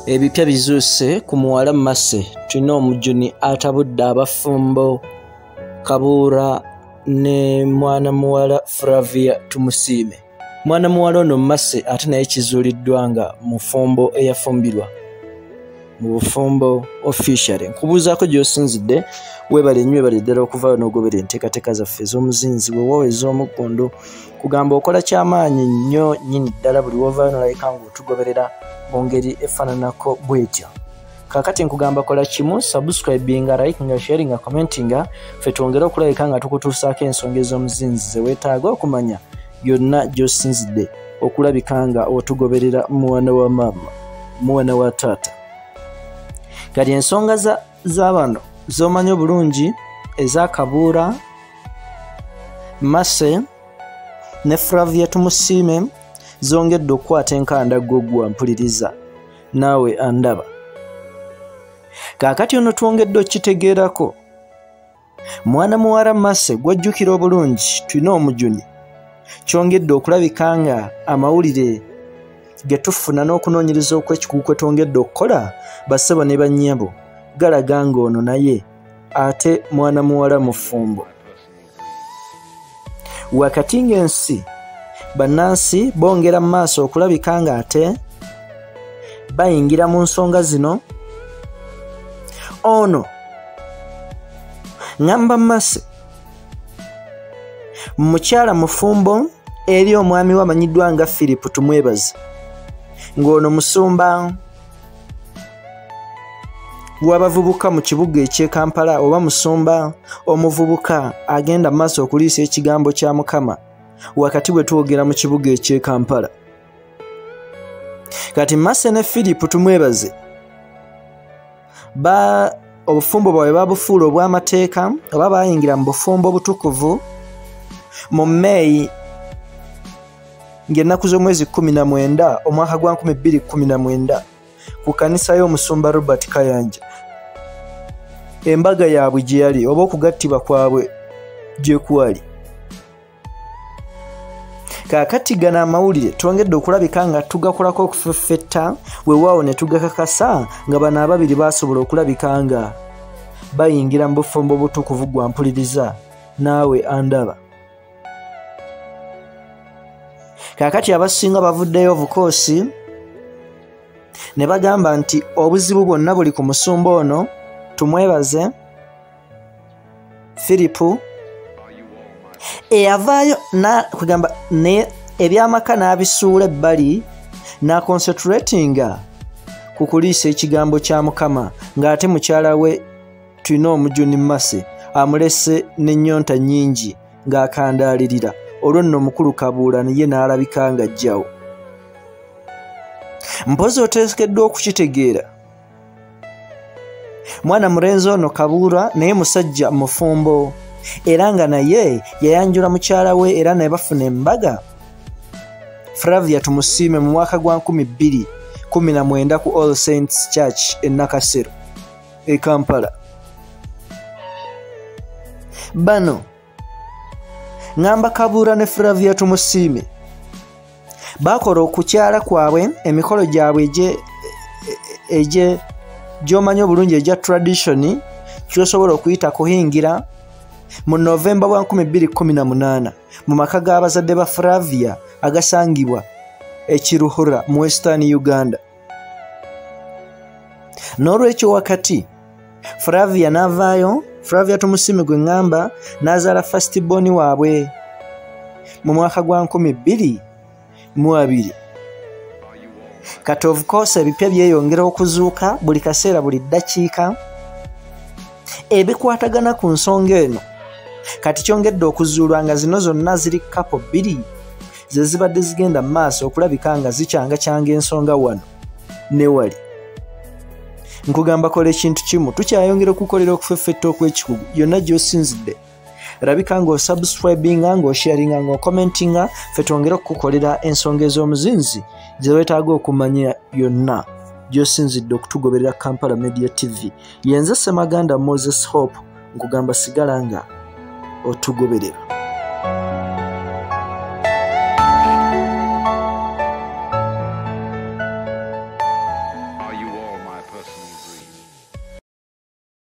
Ebipya bizuuse ku Muwala Mase Twinomujuni atabudde abafumbo Kabuura ne mwana muwala Flavia tumusiime. Mwana muwala ono Mase ate naye kizuuliddwa nga Mufumbo eyafumbirwa mu bufumbo officially. Nkubuuzaako gy'osinzidde, weebale nnyo ebale ddala okuvaayo n'ogobera enteekateeka zaffe ez'omuzinzi weewaawo ez'omuggondo. Kugamba okola kyamaanyi nnyo nnyini ddala buli wovaayo n'olabika ng'otugoberera mu ngeri efaananako bw'etyo. Kaakati nkugamba kola kimu, subscribinga, likinga, sharinga, commentinga, ffe twongere okulabika nga tukutuusaako ensonga ez'omuzinzi ze weetaaga okumanya yonna gy'osinzidde okulabika nga otugoberera mwana wa maama, mwana wa taata. Kati ensonga z'abano z'omanyi obulungi eza Kabuura, Mase ne Flavia tumusiime zongedde okukwata enkanda gwe mpuliriza naawe andaba. Kaakati ono twongedde okitegeerako mwana muwala Mase gw'ojjukira obulungi Twinomujuni kyongedde okulabika nga amawulire ge tufuna n'okunoonyereza okw'ekikugu kwe twongedde okukola bassebo ne bannyabo galaga ng'ono naye ate mwana muwala Mufumbo. Wakati ng'ensi bannansi bongera mu maaso okulabika nga ate bayingira mu nsonga zino, ono ngamba Mase mukyala Mufumbo eri omwami we amanyiddwa nga Philip tumwebaze, ng'ono musumba w'abavubuka mu kibuga eky'e Kampala oba musumba omuvubuka agenda mu maaso okuliisa ekigambo kya Mukama wakati bwe twogera mu kibuga eky'e Kampala. Kati Mase ne Philip tumwebaze obufumbo bwabwe babufuula obw'amateeka oba bayingira mu bufumbo obutukuvu mu May ng'ennaku z'omwezi 19 omwaka gwa 2019 ku kkanisa y'omusumba Robert Kayanja. Embaga yaabwe gye yali oba okugattibwa kwabwe gye kwali. Kaakati gano amawulire twongedde okulabika nga tugakolako okufeffetta weewaawo ne tugakakasa nga bano ababiri baasobola okulabika nga bayingira mu bufumbo butukuvu gwa mpuliriza naawe andaba. Kaakati abasinga bavuddeyo obukoosi ne bagamba nti obuzibu bwonna buli ku musumba ono tumwebaze Philip eyavaayo kugamba ne ebyamaka n'abisuula ebbali n'aconcentratinga ku kuliisa ekigambo kya Mukama ng'ate mukyala we Twinomujuni Mase amulese n'ennyonta nnyingi ng'akandaalirira olwo nno omukulu Kabuula naye n'alabika nga ajjawo. Mpozi oteekeddwa okukitegeera mwana mulenzi ono Kabuura naye musajja Mufumbo era nga naye yayanjula mukyala we era naye bafuna embaga Flavia tumusiime mu mwaka gwa 2019 ku All Saints Church e Nakasero e Kampala. Bano ngamba Kabuura ne Flavia tumusiime bakola okukyala kwabwe emikolo gyabwe gy'omanyi obulungi egya tradition kyosobola okuyita kuhingira mu Novemba bwa 2018 mu maka g'abazadde ba Flavia agasangibwa ekiruhura mu Western Uganda. N'olwekyo wakati Flavia n'avaayo, Flavia tumusiime gwe ngamba n'azaala first born waabwe mu mwaka gwa 2002. Kati of course ebipya byeyongera okuzuuka buli kaseera buli ddakiika ebikwatagana ku nsonga eno. Kati kyongedde okuzuulwa nga zino zonna ziri kapo 2 ze zibadde zigenda mu maaso okulabika nga zikyanga ensonga wano ne wali. Nkugamba kola ekintu kimu, tukyayongera okukolera okufeffetta okw'ekikugu yonna gy'osinzidde. Rabika ng'osubscribinga, ng'osharinga, ng'okommentinga, ffe twongere okukukolera ensonga ez'omuzinzi ze weetaaga okumanya yonna gy'osinzidde okutugoberera Kampala Media TV. Yenze Ssemaganda Moses Hope nkugamba sigala nga otugoberera.